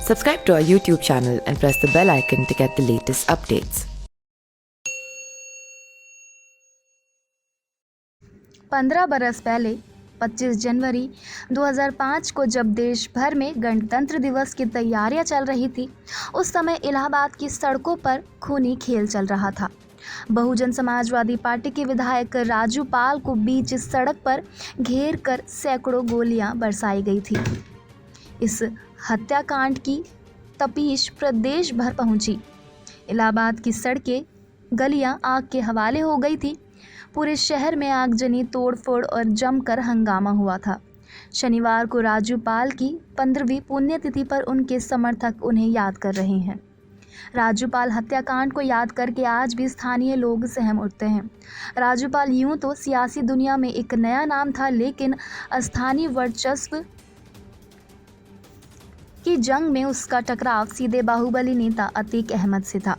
Subscribe to our YouTube channel and press the bell icon to get the latest updates. 15 बरस पहले 25 जनवरी 2005 को जब देश भर में गणतंत्र दिवस की तैयारियां चल रही थी, उस समय इलाहाबाद की सड़कों पर खूनी खेल चल रहा था। बहुजन समाजवादी पार्टी के विधायक राजू पाल को बीच सड़क पर घेर कर सैकड़ों गोलियां बरसाई गई थी। इस हत्याकांड की तपीश प्रदेश भर पहुंची। इलाहाबाद की सड़कें गलियां आग के हवाले हो गई थी। पूरे शहर में आगजनी, तोड़फोड़ और जमकर हंगामा हुआ था। शनिवार को राजू पाल की 15वीं पुण्यतिथि पर उनके समर्थक उन्हें याद कर रहे हैं। राजू पाल हत्याकांड को याद करके आज भी स्थानीय लोग सहम उठते हैं। राजू पाल यूं तो सियासी दुनिया में एक नया नाम था, लेकिन स्थानीय वर्चस्व की जंग में उसका टकराव सीधे बाहुबली नेता अतीक अहमद से था।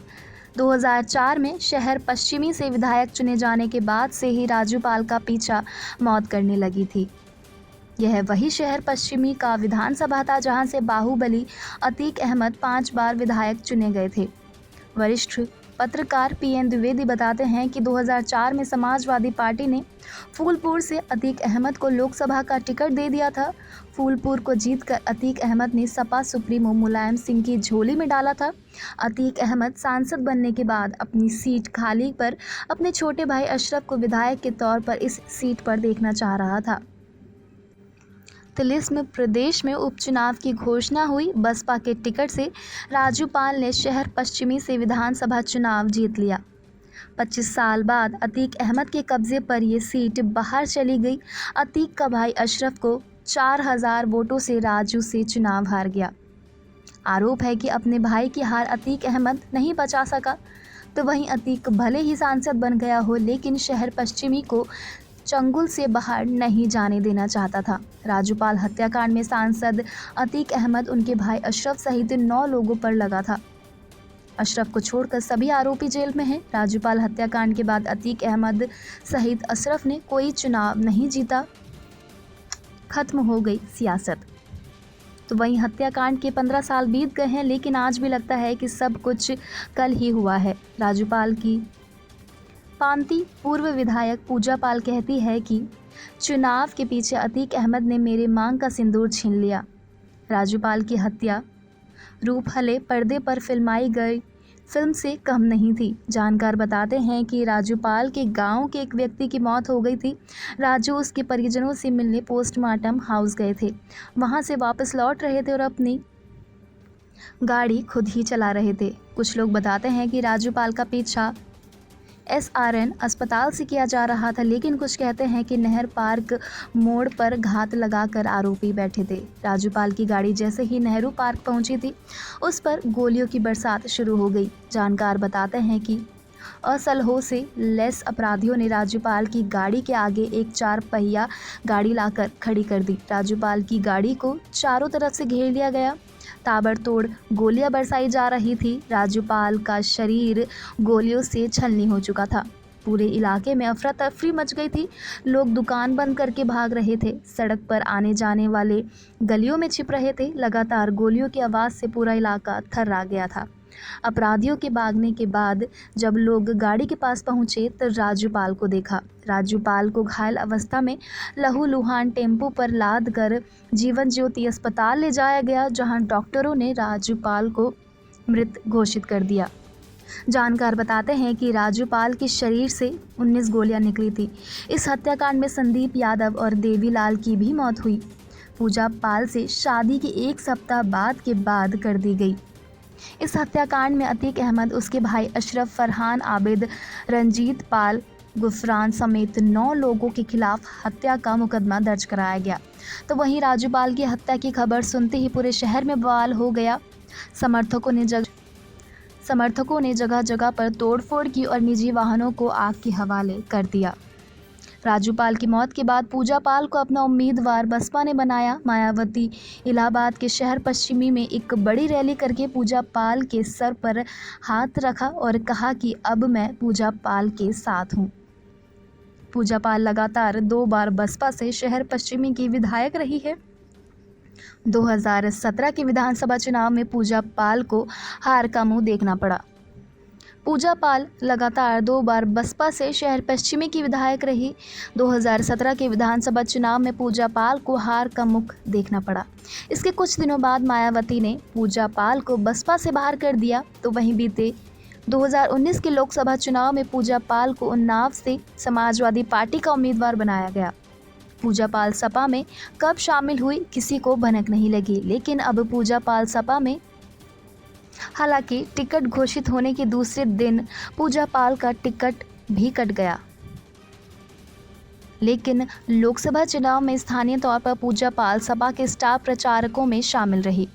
2004 में शहर पश्चिमी से विधायक चुने जाने के बाद से ही राजू पाल का पीछा मौत करने लगी थी। यह वही शहर पश्चिमी का विधानसभा था जहां से बाहुबली अतीक अहमद 5 बार विधायक चुने गए थे। वरिष्ठ पत्रकार पीएन द्विवेदी बताते हैं कि 2004 में समाजवादी पार्टी ने फूलपुर से अतीक अहमद को लोकसभा का टिकट दे दिया था। फूलपुर को जीतकर अतीक अहमद ने सपा सुप्रीमो मुलायम सिंह की झोली में डाला था। अतीक अहमद सांसद बनने के बाद अपनी सीट खाली पर अपने छोटे भाई अशरफ को विधायक के तौर पर इस सीट पर देखना चाह रहा था। तिलिस्म प्रदेश में उपचुनाव की घोषणा हुई। बसपा के टिकट से राजू पाल ने शहर पश्चिमी से विधानसभा चुनाव जीत लिया। 25 साल बाद अतीक अहमद के कब्जे पर ये सीट बाहर चली गई। अतीक का भाई अशरफ को 4000 वोटों से राजू से चुनाव हार गया। आरोप है कि अपने भाई की हार अतीक अहमद नहीं बचा सका। तो वहीं अतीक भले ही सांसद बन गया हो, लेकिन शहर पश्चिमी को चंगुल से बाहर नहीं जाने देना चाहता था। राजू पाल हत्याकांड में सांसद अतीक अहमद, उनके भाई अशरफ सहित 9 लोगों पर लगा था। अशरफ को छोड़कर सभी आरोपी जेल में हैं। राजू पाल हत्याकांड के बाद अतीक अहमद सहित अशरफ ने कोई चुनाव नहीं जीता। खत्म हो गई सियासत। तो वहीं हत्याकांड के 15 साल बीत गए हैं, लेकिन आज भी लगता है कि सब कुछ कल ही हुआ है। राजू पाल की पांती पूर्व विधायक पूजा पाल कहती है कि चुनाव के पीछे अतीक अहमद ने मेरे मांग का सिंदूर छीन लिया। राजू पाल की हत्या रूपहले पर्दे पर फिल्माई गई फिल्म से कम नहीं थी। जानकार बताते हैं कि राजू पाल के गांव के एक व्यक्ति की मौत हो गई थी। राजू उसके परिजनों से मिलने पोस्टमार्टम हाउस गए थे। वहां से वापस लौट रहे थे और अपनी गाड़ी खुद ही चला रहे थे। कुछ लोग बताते हैं कि राजू पाल का पीछा SRN अस्पताल से किया जा रहा था, लेकिन कुछ कहते हैं कि नहर पार्क मोड़ पर घात लगाकर आरोपी बैठे थे। राजू पाल की गाड़ी जैसे ही नेहरू पार्क पहुंची थी, उस पर गोलियों की बरसात शुरू हो गई। जानकार बताते हैं कि असलहों से लैस अपराधियों ने राजू पाल की गाड़ी के आगे एक 4 पहिया गाड़ी लाकर खड़ी कर दी। राजू पाल की गाड़ी को चारों तरफ से घेर लिया गया। ताबड़तोड़ गोलियां बरसाई जा रही थी। राजू पाल का शरीर गोलियों से छलनी हो चुका था। पूरे इलाके में अफरा तफरी मच गई थी। लोग दुकान बंद करके भाग रहे थे। सड़क पर आने जाने वाले गलियों में छिप रहे थे। लगातार गोलियों की आवाज़ से पूरा इलाका थर्रा गया था। अपराधियों के भागने के बाद जब लोग गाड़ी के पास पहुंचे तो राजू पाल को देखा। राजू पाल को घायल अवस्था में लहूलुहान टेम्पो पर लाद कर जीवन ज्योति अस्पताल ले जाया गया, जहां डॉक्टरों ने राजू पाल को मृत घोषित कर दिया। जानकार बताते हैं कि राजू पाल के शरीर से 19 गोलियां निकली थी। इस हत्याकांड में संदीप यादव और देवीलाल की भी मौत हुई। पूजा पाल से शादी के 1 सप्ताह बाद कर दी गई। इस हत्याकांड में अतीक अहमद, उसके भाई अशरफ, फरहान आबिद, रंजीत पाल, गुफरान समेत 9 लोगों के खिलाफ हत्या का मुकदमा दर्ज कराया गया। तो वहीं राजू पाल की हत्या की खबर सुनते ही पूरे शहर में बवाल हो गया। समर्थकों ने जगह जगह पर तोड़फोड़ की और निजी वाहनों को आग के हवाले कर दिया। राजू पाल की मौत के बाद पूजा पाल को अपना उम्मीदवार बसपा ने बनाया। मायावती इलाहाबाद के शहर पश्चिमी में एक बड़ी रैली करके पूजा पाल के सर पर हाथ रखा और कहा कि अब मैं पूजा पाल के साथ हूँ। पूजा पाल लगातार 2 बार बसपा से शहर पश्चिमी की विधायक रही है। 2017 के विधानसभा चुनाव में पूजा पाल को हार का मुंह देखना पड़ा। पूजा पाल लगातार 2 बार बसपा से शहर पश्चिमी की विधायक रही। 2017 के विधानसभा चुनाव में पूजा पाल को हार का मुख देखना पड़ा। इसके कुछ दिनों बाद मायावती ने पूजा पाल को बसपा से बाहर कर दिया। तो वहीं बीते 2019 के लोकसभा चुनाव में पूजा पाल को उन्नाव से समाजवादी पार्टी का उम्मीदवार बनाया गया। पूजा पाल सपा में कब शामिल हुई किसी को भनक नहीं लगी, लेकिन अब पूजा पाल सपा में, हालांकि टिकट घोषित होने के दूसरे दिन पूजा पाल का टिकट भी कट गया। लेकिन लोकसभा चुनाव में स्थानीय तौर पर पूजा पाल सपा के स्टार प्रचारकों में शामिल रही।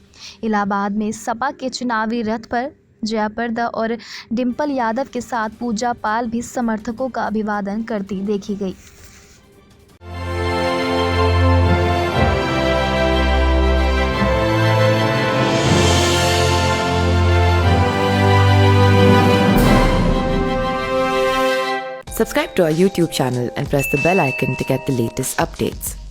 इलाहाबाद में सपा के चुनावी रथ पर जयाप्रदा और डिंपल यादव के साथ पूजा पाल भी समर्थकों का अभिवादन करती देखी गई। Subscribe to our YouTube channel and press the bell icon to get the latest updates.